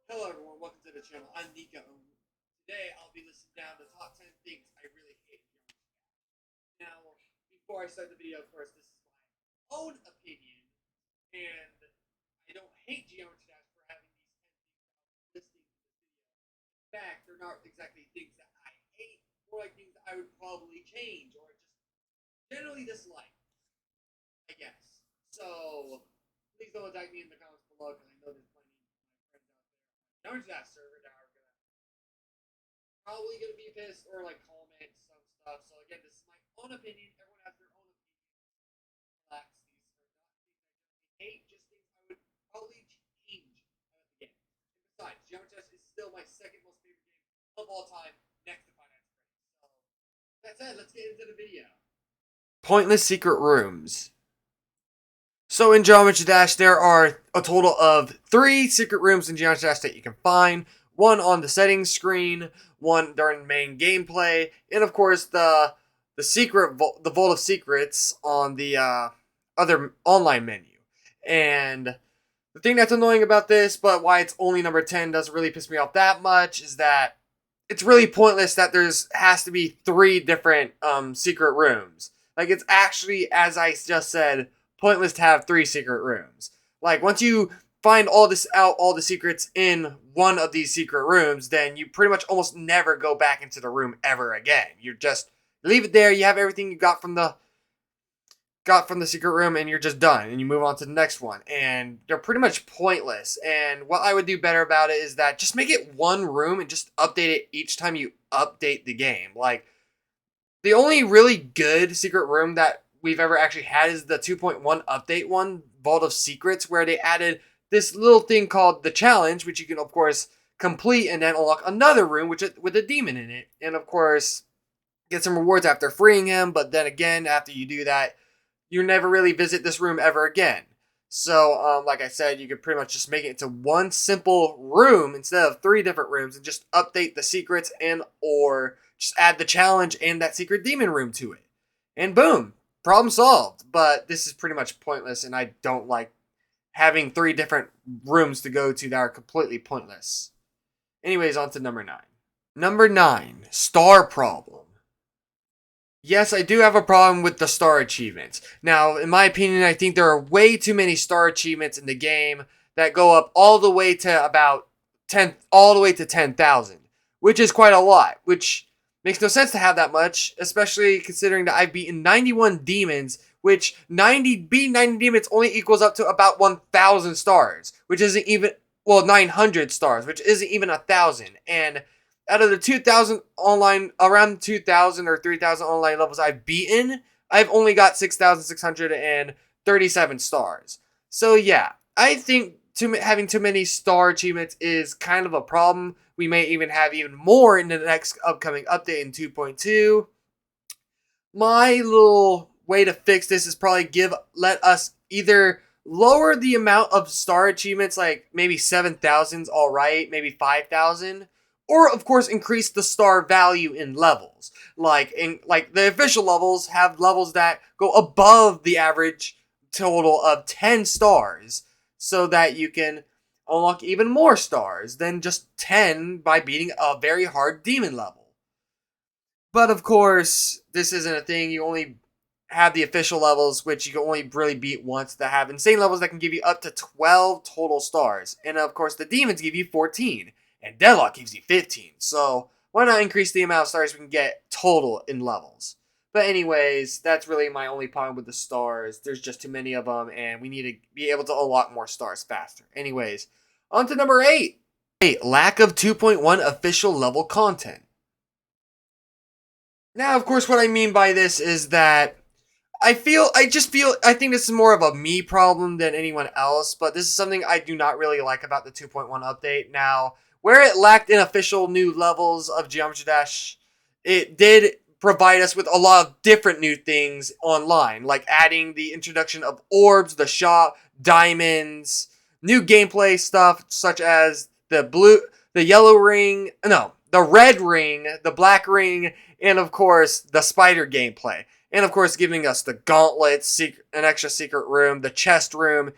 Hello everyone, welcome to the channel. I'm Nico. Today I'll be listing down the top 10 things I really hate. Now, before I start the video, of course, this is my own opinion, and I don't hate Geometry Dash for having these 10 things listing in the video. In fact, they're not exactly things that I hate, more like things that I would probably change or just generally dislike, I guess. So, please don't attack me in the comments below because I know there's plenty of my friends out there on Geometry Dash server that are probably gonna be pissed or like comment some stuff. So again, this is my own opinion. Everyone has their own opinion. Relax. These are not things I hate, just things I would probably change about the game. And besides, Geometry Dash is still my second most favorite game of all time, next to Five Nights at Freddy's. So that said, let's get into the video. Pointless secret rooms. So in Geometry Dash, there are a total of 3 secret rooms in Geometry Dash that you can find. One on the settings screen, one during main gameplay, and of course the the Vault of Secrets on the other online menu. And the thing that's annoying about this, but why it's only number 10 doesn't really piss me off that much, is that it's really pointless that there's has to be 3 different secret rooms. Like, it's actually, as I just said, pointless to have 3 secret rooms. Like, once you find all the secrets in one of these secret rooms, then you pretty much almost never go back into the room ever again. You just leave it there. You have everything you got from the secret room, and you're just done, and you move on to the next one, and they're pretty much pointless. And what I would do better about it is that just make it one room and just update it each time you update the game. Like, the only really good secret room that we've ever actually had is the 2.1 update one, Vault of Secrets, where they added this little thing called the challenge, which you can of course complete and then unlock another room with a demon in it, and of course get some rewards after freeing him. But then again, after you do that, you never really visit this room ever again. So, like I said, you could pretty much just make it into one simple room instead of 3 different rooms, and just update the secrets and or just add the challenge and that secret demon room to it. And boom, problem solved. But this is pretty much pointless, and I don't like having 3 different rooms to go to that are completely pointless. Anyways, on to number 9. Number 9, star problem. Yes, I do have a problem with the star achievements. Now, in my opinion, I think there are way too many star achievements in the game that go up all the way to about 10, all the way to 10,000, which is quite a lot, which makes no sense to have that much, especially considering that I've beaten 91 demons, which beating 90 demons only equals up to about 1,000 stars, which isn't even, well, 900 stars, which isn't even 1,000, and out of the 2,000 online, around 2,000 or 3,000 online levels I've beaten, I've only got 6,637 stars. So yeah, I think having too many star achievements is kind of a problem. We may even have even more in the next upcoming update in 2.2. My little way to fix this is probably let us either lower the amount of star achievements, like maybe 7,000's all right, maybe 5,000, or of course increase the star value in levels. Like the official levels have levels that go above the average total of 10 stars, so that you can unlock even more stars than just 10 by beating a very hard demon level. But of course, this isn't a thing. You only have the official levels, which you can only really beat once, that have insane levels that can give you up to 12 total stars. And of course, the demons give you 14, and Deadlock gives you 15. So why not increase the amount of stars we can get total in levels? But anyways, that's really my only problem with the stars. There's just too many of them, and we need to be able to unlock more stars faster. Anyways, on to number 8. 8. Lack of 2.1 official level content. Now, of course, what I mean by this is that I think this is more of a me problem than anyone else, but this is something I do not really like about the 2.1 update. Now, where it lacked in official new levels of Geometry Dash, it did provide us with a lot of different new things online, like adding the introduction of orbs, the shop, diamonds, new gameplay stuff such as the yellow ring, no, the red ring, the black ring, and of course the spider gameplay. And of course, giving us the gauntlet, an extra secret room, the chest room,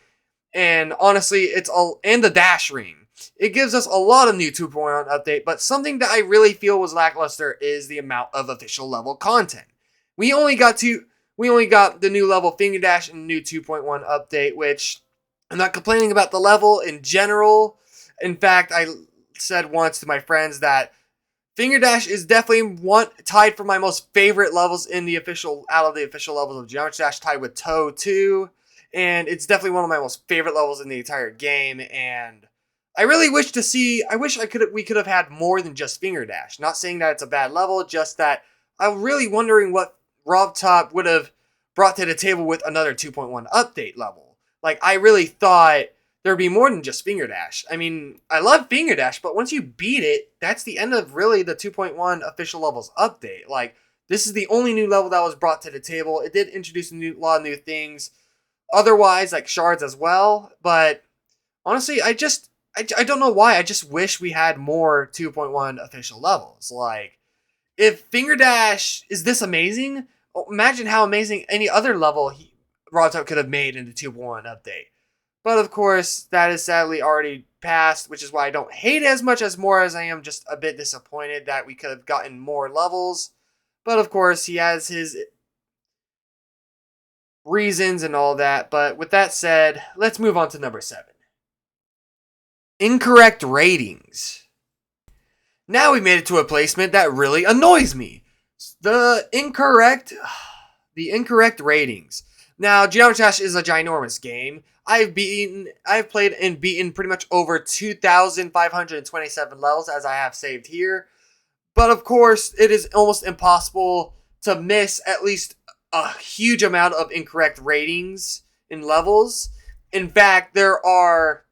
and honestly, it's all, and the dash ring. it gives us a lot of new 2.1 update, but something that I really feel was lackluster is the amount of official level content. We only got the new level Finger Dash and new 2.1 update, which I'm not complaining about the level in general. In fact, I said once to my friends that Finger Dash is definitely tied for my most favorite levels out of the official levels of Geometry Dash, tied with Toe 2. And it's definitely one of my most favorite levels in the entire game. And I really wish we could have had more than just Finger Dash. Not saying that it's a bad level, just that I'm really wondering what RobTop would have brought to the table with another 2.1 update level. Like, I really thought there'd be more than just Finger Dash. I mean, I love Finger Dash, but once you beat it, that's the end of really the 2.1 official levels update. Like, this is the only new level that was brought to the table. It did introduce a lot of new things. Otherwise, like shards as well. But honestly, I don't know why. I just wish we had more 2.1 official levels. Like, if Finger Dash is this amazing, imagine how amazing any other level RobTop could have made in the 2.1 update. But of course, that is sadly already passed, which is why I don't hate it as much as I am just a bit disappointed that we could have gotten more levels. But of course, he has his reasons and all that. But with that said, let's move on to number 7. Incorrect ratings. Now we made it to a placement that really annoys me. The incorrect ratings. Now, Geometry Dash is a ginormous game. I've played and beaten pretty much over 2,527 levels, as I have saved here. But of course, it is almost impossible to miss at least a huge amount of incorrect ratings in levels. In fact, there are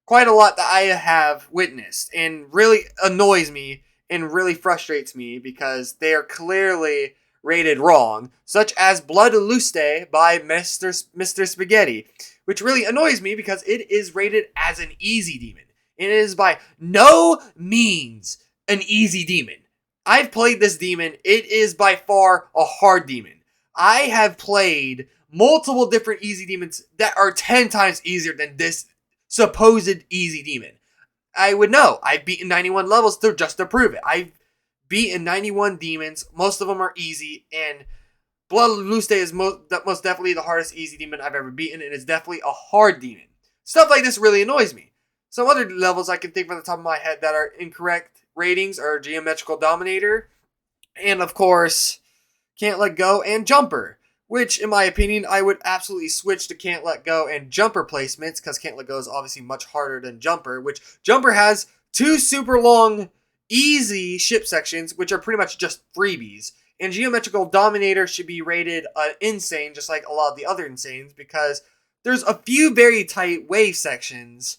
quite a lot that I have witnessed and really annoys me and really frustrates me because they are clearly rated wrong, such as Blood Luste by Mr. Spaghetti, which really annoys me because it is rated as an easy demon. It is by no means an easy demon. I've played this demon. It is by far a hard demon. I have played multiple different easy demons that are 10 times easier than this supposed easy demon. I would know. I've beaten 91 levels just to prove it. I've beaten 91 demons. Most of them are easy, and Blood Luste is most definitely the hardest easy demon I've ever beaten, and it's definitely a hard demon. Stuff like this really annoys me. Some other levels I can think from the top of my head that are incorrect ratings are Geometrical Dominator, and of course, Can't Let Go and Jumper, which, in my opinion, I would absolutely switch to Can't Let Go and Jumper placements, because Can't Let Go is obviously much harder than Jumper, which Jumper has 2 super long, easy ship sections, which are pretty much just freebies. And Geometrical Dominator should be rated insane, just like a lot of the other insanes, because there's a few very tight wave sections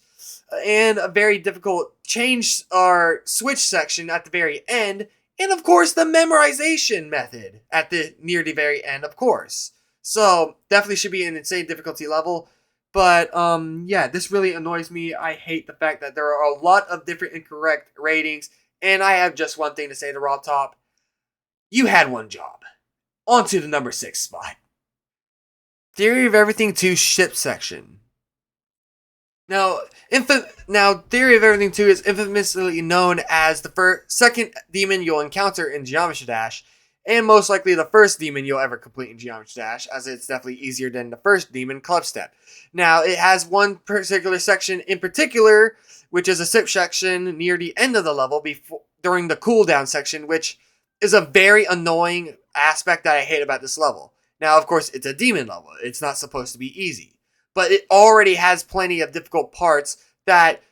and a very difficult change or switch section at the very end, and of course the memorization method at the near the very end, of course. So definitely should be an insane difficulty level. But yeah, this really annoys me. I hate the fact that there are a lot of different incorrect ratings, and I have just one thing to say to RobTop. You had one job. On to the number 6 spot. Theory of Everything 2 ship section. Now, Theory of Everything 2 is infamously known as the second demon you'll encounter in Geometry Dash, and most likely the first demon you'll ever complete in Geometry Dash, as it's definitely easier than the first demon, Club Step. Now, it has one particular section in particular, which is a ship section near the end of the level during the cooldown section, which is a very annoying aspect that I hate about this level. Now, of course, it's a demon level. It's not supposed to be easy. But it already has plenty of difficult parts that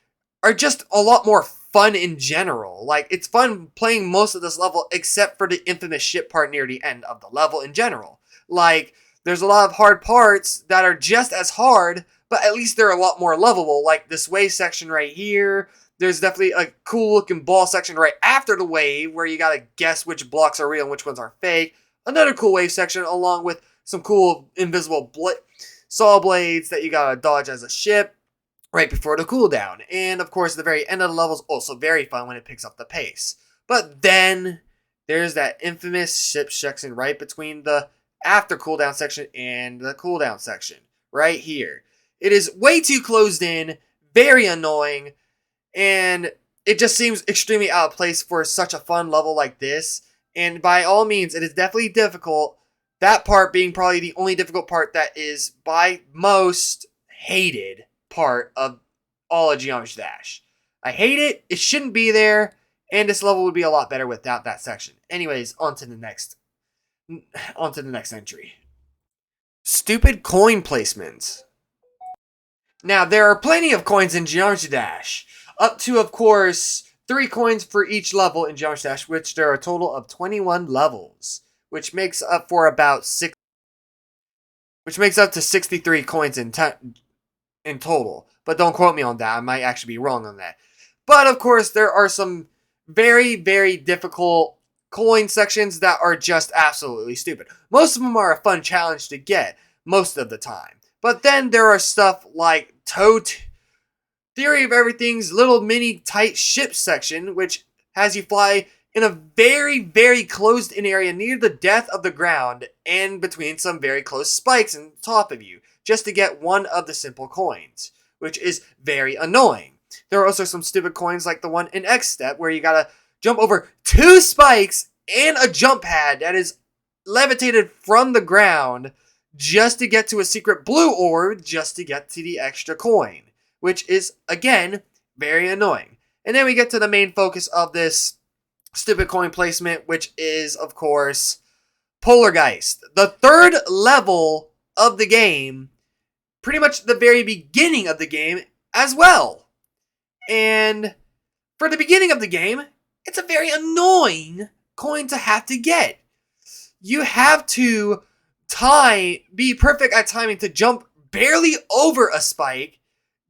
are just a lot more fun in general. Like, it's fun playing most of this level except for the infamous ship part near the end of the level in general. Like, there's a lot of hard parts that are just as hard, but at least they're a lot more lovable. Like this wave section right here. There's definitely a cool looking ball section right after the wave where you gotta guess which blocks are real and which ones are fake. Another cool wave section along with some cool invisible saw blades that you gotta dodge as a ship right before the cooldown. And of course, the very end of the level is also very fun when it picks up the pace. But then there's that infamous ship section right between the after cooldown section and the cooldown section right here. It is way too closed in, very annoying, And it just seems extremely out of place for such a fun level like this. And by all means, it is definitely difficult. That part being probably the only difficult part that is by most hated part of all of Geometry Dash. I hate it. It shouldn't be there. And this level would be a lot better without that section. Anyways, on to the next entry. Stupid coin placements. Now, there are plenty of coins in Geometry Dash. Up to, of course, 3 coins for each level in Geometry Dash, which there are a total of 21 levels, which makes up for about 63 coins in total. But don't quote me on that. I might actually be wrong on that. But, of course, there are some very, very difficult coin sections that are just absolutely stupid. Most of them are a fun challenge to get, most of the time. But then there are stuff like Theory of Everything's little mini tight ship section, which has you fly in a very, very closed-in area near the depth of the ground and between some very close spikes on top of you, just to get one of the simple coins, which is very annoying. There are also some stupid coins like the one in X Step, where you gotta jump over 2 spikes and a jump pad that is levitated from the ground just to get to a secret blue orb, just to get to the extra coin, which is, again, very annoying. And then we get to the main focus of this stupid coin placement, which is, of course, Polargeist. The 3rd level of the game, pretty much the very beginning of the game as well. And for the beginning of the game, it's a very annoying coin to have to get. You have to be perfect at timing to jump barely over a spike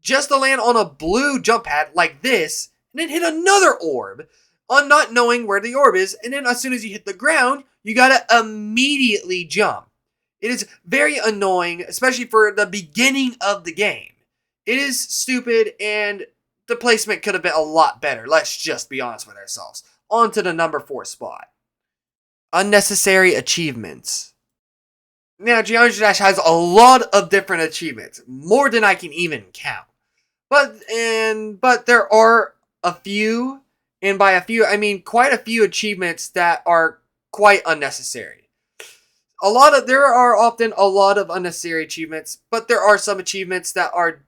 just to land on a blue jump pad like this, and then hit another orb on not knowing where the orb is, and then as soon as you hit the ground, you gotta immediately jump. It is very annoying, especially for the beginning of the game. It is stupid, and the placement could have been a lot better. Let's just be honest with ourselves. On to the number 4 spot. Unnecessary achievements. Now, Geometry Dash has a lot of different achievements, more than I can even count. But there are a few, and by a few I mean quite a few achievements that are quite unnecessary. There are often a lot of unnecessary achievements, but there are some achievements that are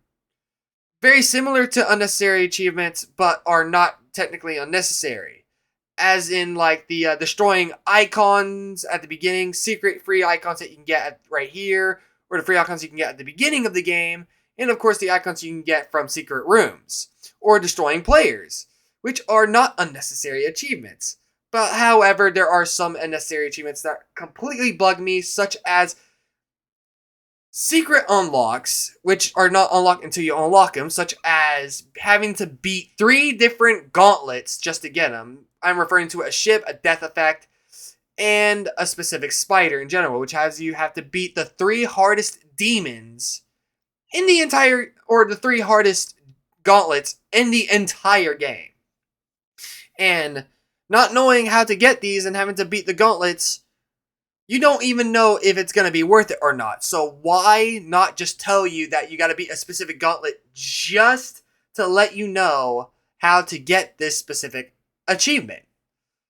very similar to unnecessary achievements, but are not technically unnecessary. As in, like, the destroying icons at the beginning, secret free icons that you can get right here, or the free icons you can get at the beginning of the game, and of course the icons you can get from secret rooms, or destroying players, which are not unnecessary achievements. But however, there are some unnecessary achievements that completely bug me, such as secret unlocks, which are not unlocked until you unlock them, such as having to beat 3 different gauntlets just to get them. I'm referring to a ship, a death effect, and a specific spider in general, which has you have to beat the 3 hardest demons in the entire, or the 3 hardest gauntlets in the entire game. And not knowing how to get these and having to beat the gauntlets, you don't even know if it's going to be worth it or not. So why not just tell you that you got to beat a specific gauntlet just to let you know how to get this specific achievement?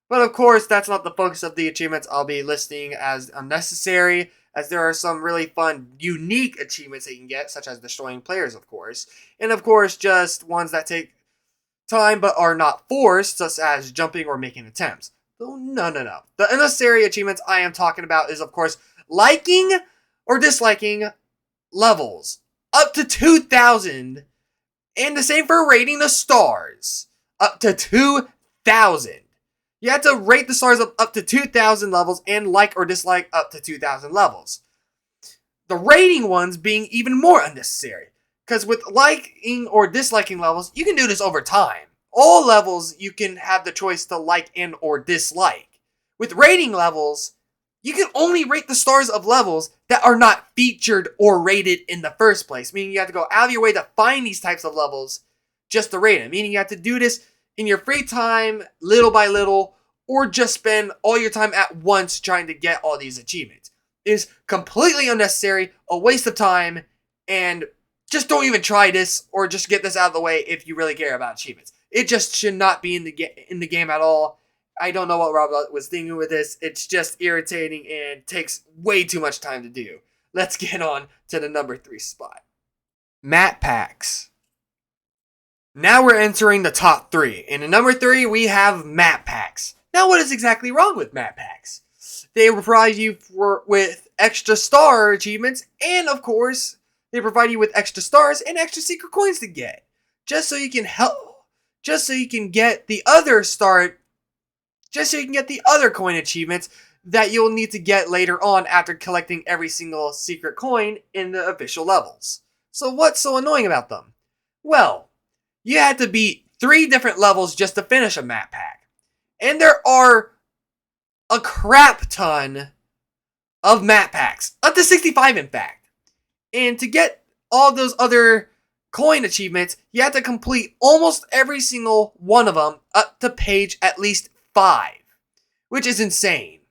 But of course, that's not the focus of the achievements I'll be listing as unnecessary, as there are some really fun, unique achievements that you can get, such as destroying players, of course. And of course, just ones that take time but are not forced, such as jumping or making attempts. No. The unnecessary achievements I am talking about is, of course, liking or disliking levels up to 2,000, and the same for rating the stars up to 2,000. You have to rate the stars up to 2,000 levels and like or dislike up to 2,000 levels. The rating ones being even more unnecessary, because with liking or disliking levels, you can do this over time. All levels you can have the choice to like and or dislike. With rating levels, you can only rate the stars of levels that are not featured or rated in the first place, meaning you have to go out of your way to find these types of levels just to rate them, meaning you have to do this in your free time, little by little, or just spend all your time at once trying to get all these achievements. It is completely unnecessary, a waste of time, and just don't even try this, or just get this out of the way if you really care about achievements. It just should not be in the game at all. I don't know what Rob was thinking with this. It's just irritating and takes way too much time to do. Let's get on to the number 3 spot. Map packs. Now we're entering the top 3. And in number 3, we have map packs. Now what is exactly wrong with map packs? They provide you with extra star achievements, and of course, they provide you with extra stars and extra secret coins to get. Just so you can get the other coin achievements that you'll need to get later on after collecting every single secret coin in the official levels. So what's so annoying about them? Well, you had to beat 3 different levels just to finish a map pack. And there are a crap ton of map packs, up to 65 in fact. And to get all those other coin achievements, you have to complete almost every single one of them up to page at least 5, which is insane.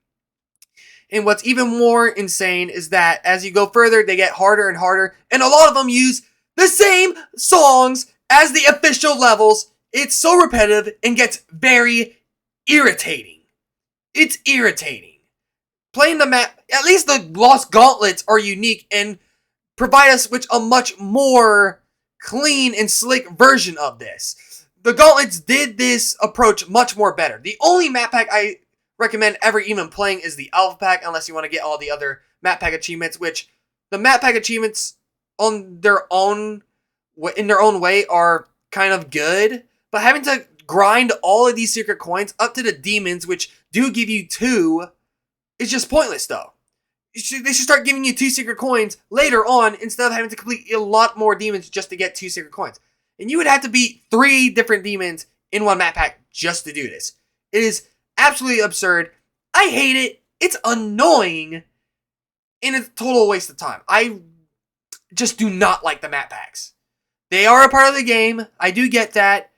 And what's even more insane is that as you go further, they get harder and harder, and a lot of them use the same songs as the official levels. It's so repetitive and gets very irritating. It's irritating. Playing the map, at least the Lost Gauntlets are unique and provide us with a much more clean and slick version of this. The Gauntlets did this approach much more better. The only map pack I recommend ever even playing is the Alpha Pack, unless you want to get all the other map pack achievements, which the map pack achievements in their own way are kind of good, but having to grind all of these secret coins up to the demons, which do give you 2, is just pointless though. They should start giving you 2 secret coins later on instead of having to complete a lot more demons just to get 2 secret coins. And you would have to beat 3 different demons in one map pack just to do this. It is absolutely absurd. I hate it. It's annoying. And it's a total waste of time. I just do not like the map packs. They are a part of the game. I do get that.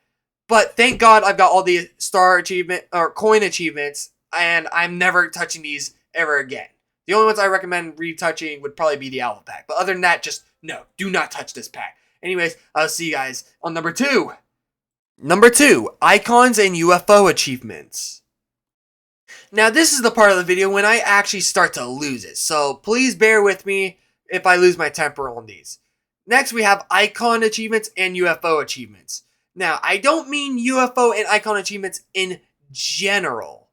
But thank God I've got all the star achievement or coin achievements, and I'm never touching these ever again. The only ones I recommend retouching would probably be the Alpha Pack. But other than that, just no, do not touch this pack. Anyways, I'll see you guys on number 2. Number 2, icons and UFO achievements. Now this is the part of the video when I actually start to lose it. So please bear with me if I lose my temper on these. Next we have icon achievements and UFO achievements. Now, I don't mean UFO and icon achievements in general.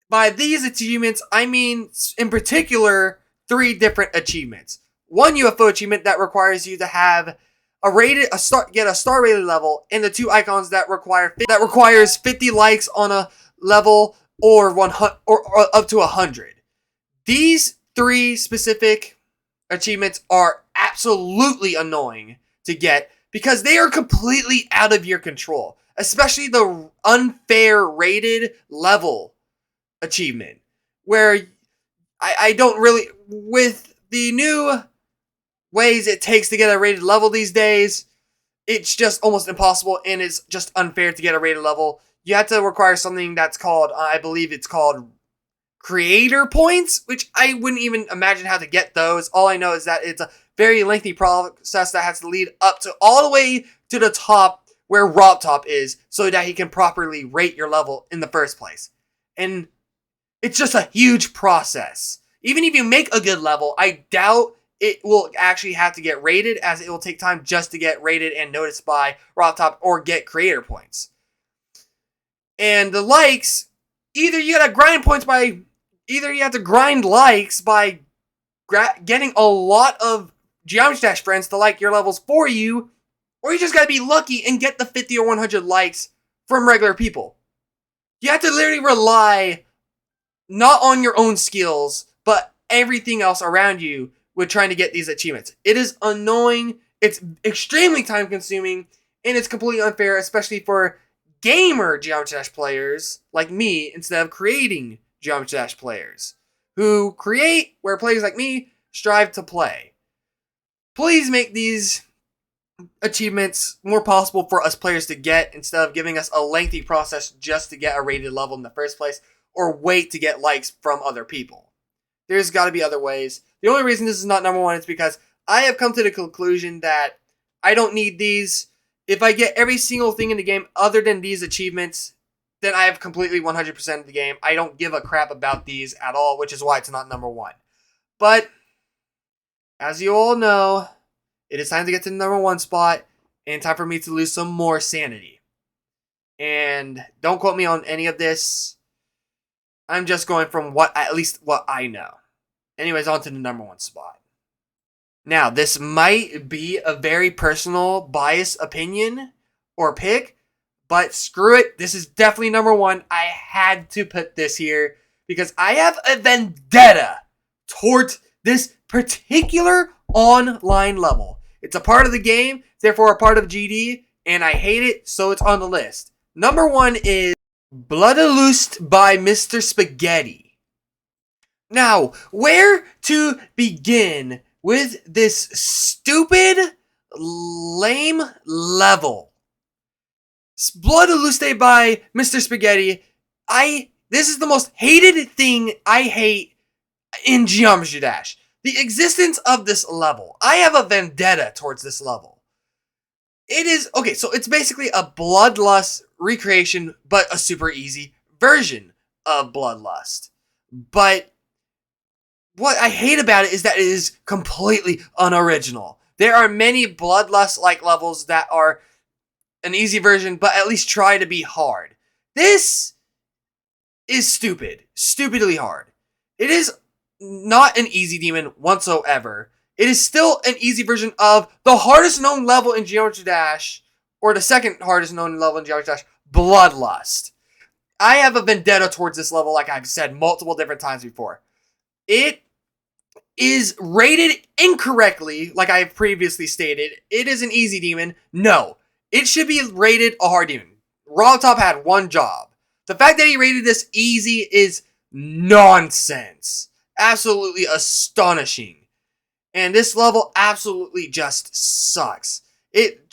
By these achievements, I mean, in particular, 3 different achievements. One UFO achievement that requires you to have get a star rated level, and the 2 icons that requires 50 likes on a level or up to 100. These 3 specific achievements are absolutely annoying to get, because they are completely out of your control. Especially the unfair rated level achievement. Where I don't really... With the new ways it takes to get a rated level these days, it's just almost impossible and it's just unfair to get a rated level. You have to require something that's called, I believe it's called creator points, which I wouldn't even imagine how to get those. All I know is that it's a very lengthy process that has to lead up to all the way to the top where Rob Top is so that he can properly rate your level in the first place. And it's just a huge process. Even if you make a good level, I doubt it will actually have to get rated, as it will take time just to get rated and noticed by Rob Top or get creator points. And the likes, either you have to grind likes by getting a lot of Geometry Dash friends to like your levels for you, or you just gotta be lucky and get the 50 or 100 likes from regular people. You have to literally rely not on your own skills, but everything else around you with trying to get these achievements. It is annoying, it's extremely time consuming, and it's completely unfair, especially for gamer Geometry Dash players like me, instead of creating Geometry Dash players who create where players like me strive to play. Please make these achievements more possible for us players to get, instead of giving us a lengthy process just to get a rated level in the first place, or wait to get likes from other people. There's got to be other ways. The only reason this is not number 1 is because I have come to the conclusion that I don't need these, If I get every single thing in the game other than these achievements, then I have completely 100% of the game. I don't give a crap about these at all, which is why it's not number one. But, as you all know, it is time to get to the number one spot, and time for me to lose some more sanity. And don't quote me on any of this. I'm just going from at least what I know. Anyways, on to the number one spot. Now, this might be a very personal, biased opinion or pick, but screw it. This is definitely number one. I had to put this here because I have a vendetta towards this particular online level. It's a part of the game, therefore a part of GD, and I hate it, so it's on the list. Number one is Bloodlust by Mr. Spaghetti. Now, where to begin with this stupid, lame level? Bloodlust by Mr. Spaghetti. This is the most hated thing I hate in Geometry Dash. The existence of this level. I have a vendetta towards this level. It is, okay, so it's basically a Bloodlust recreation, but a super easy version of Bloodlust. But what I hate about it is that it is completely unoriginal. There are many Bloodlust-like levels that are an easy version, but at least try to be hard. This is stupid. Stupidly hard. It is not an easy demon whatsoever. It is still an easy version of the hardest known level in Geometry Dash, or the second hardest known level in Geometry Dash, Bloodlust. I have a vendetta towards this level, like I've said multiple different times before. It is rated incorrectly, like I have previously stated. It is an easy demon. No. It should be rated a hard demon. Roltop had one job. The fact that he rated this easy is nonsense. Absolutely astonishing. And this level absolutely just sucks. It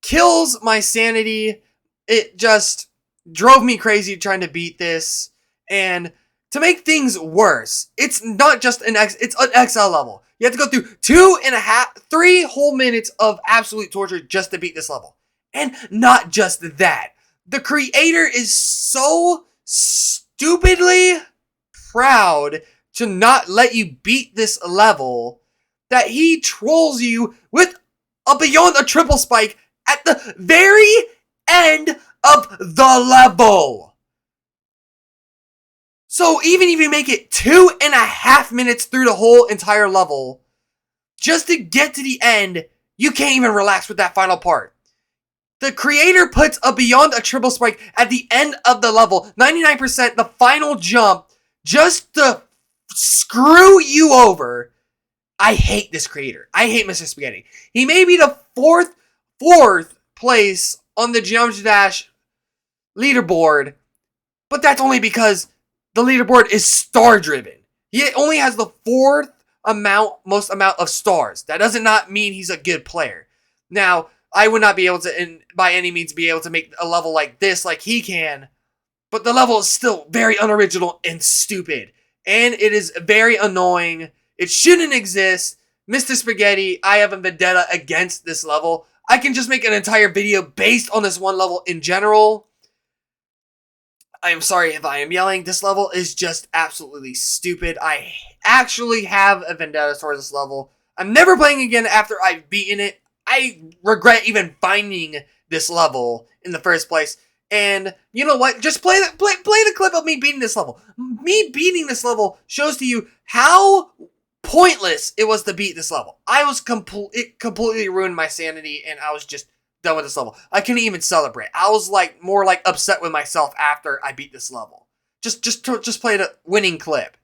kills my sanity. It just drove me crazy trying to beat this. And to make things worse, it's not just it's an XL level. You have to go through 3 whole minutes of absolute torture just to beat this level. And not just that. The creator is so stupidly proud to not let you beat this level that he trolls you with a Beyond a Triple Spike at the very end of the level. So even if you make it 2.5 minutes through the whole entire level, just to get to the end, you can't even relax with that final part. The creator puts a Beyond a Triple Spike at the end of the level, 99%, the final jump, just to screw you over. I hate this creator. I hate Mr. Spaghetti. He may be the fourth place on the Geometry Dash leaderboard, but that's only because the leaderboard is star driven. He only has the most amount of stars. That does not mean he's a good player. Now, I would not be able to, by any means, be able to make a level like this like he can, but the level is still very unoriginal and stupid. And it is very annoying. It shouldn't exist. Mr. Spaghetti, I have a vendetta against this level. I can just make an entire video based on this one level in general. I am sorry if I am yelling. This level is just absolutely stupid. I actually have a vendetta towards this level. I'm never playing again after I've beaten it. I regret even finding this level in the first place. And you know what? Just play the clip of me beating this level. Me beating this level shows to you how pointless it was to beat this level. It completely ruined my sanity, and I was just done with this level. I couldn't even celebrate. I was more upset with myself after I beat this level. Just play the winning clip.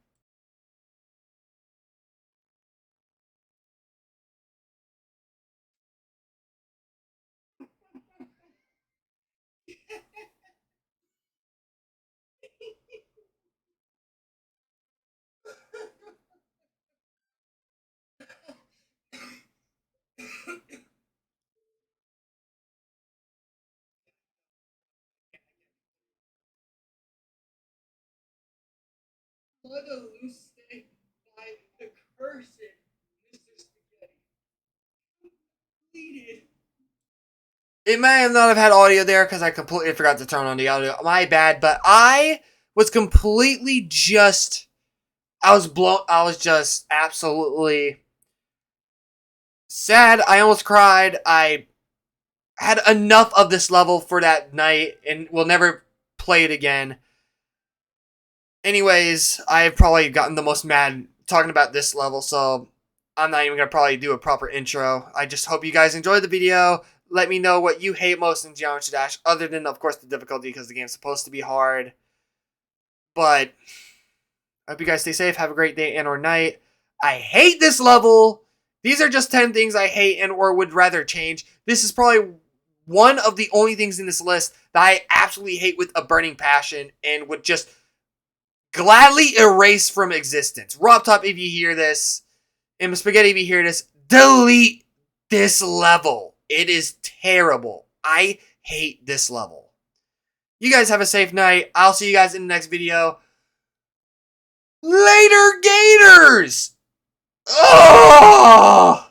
Bloodlust by the cursed Mr. Spaghetti. Completed It may have not have had audio there because I completely forgot to turn on the audio. My bad, but I was completely just... I was just absolutely sad. I almost cried. I had enough of this level for that night and will never play it again. Anyways, I've probably gotten the most mad talking about this level, so I'm not even going to probably do a proper intro. I just hope you guys enjoyed the video. Let me know what you hate most in Geometry Dash, other than, of course, the difficulty, because the game's supposed to be hard. But I hope you guys stay safe. Have a great day and or night. I hate this level. These are just 10 things I hate and or would rather change. This is probably one of the only things in this list that I absolutely hate with a burning passion and would just gladly erase from existence. Rob Top, if you hear this, and Spaghetti, if you hear this, delete this level. It is terrible. I hate this level. You guys have a safe night. I'll see you guys in the next video. Later, Gators! Oh!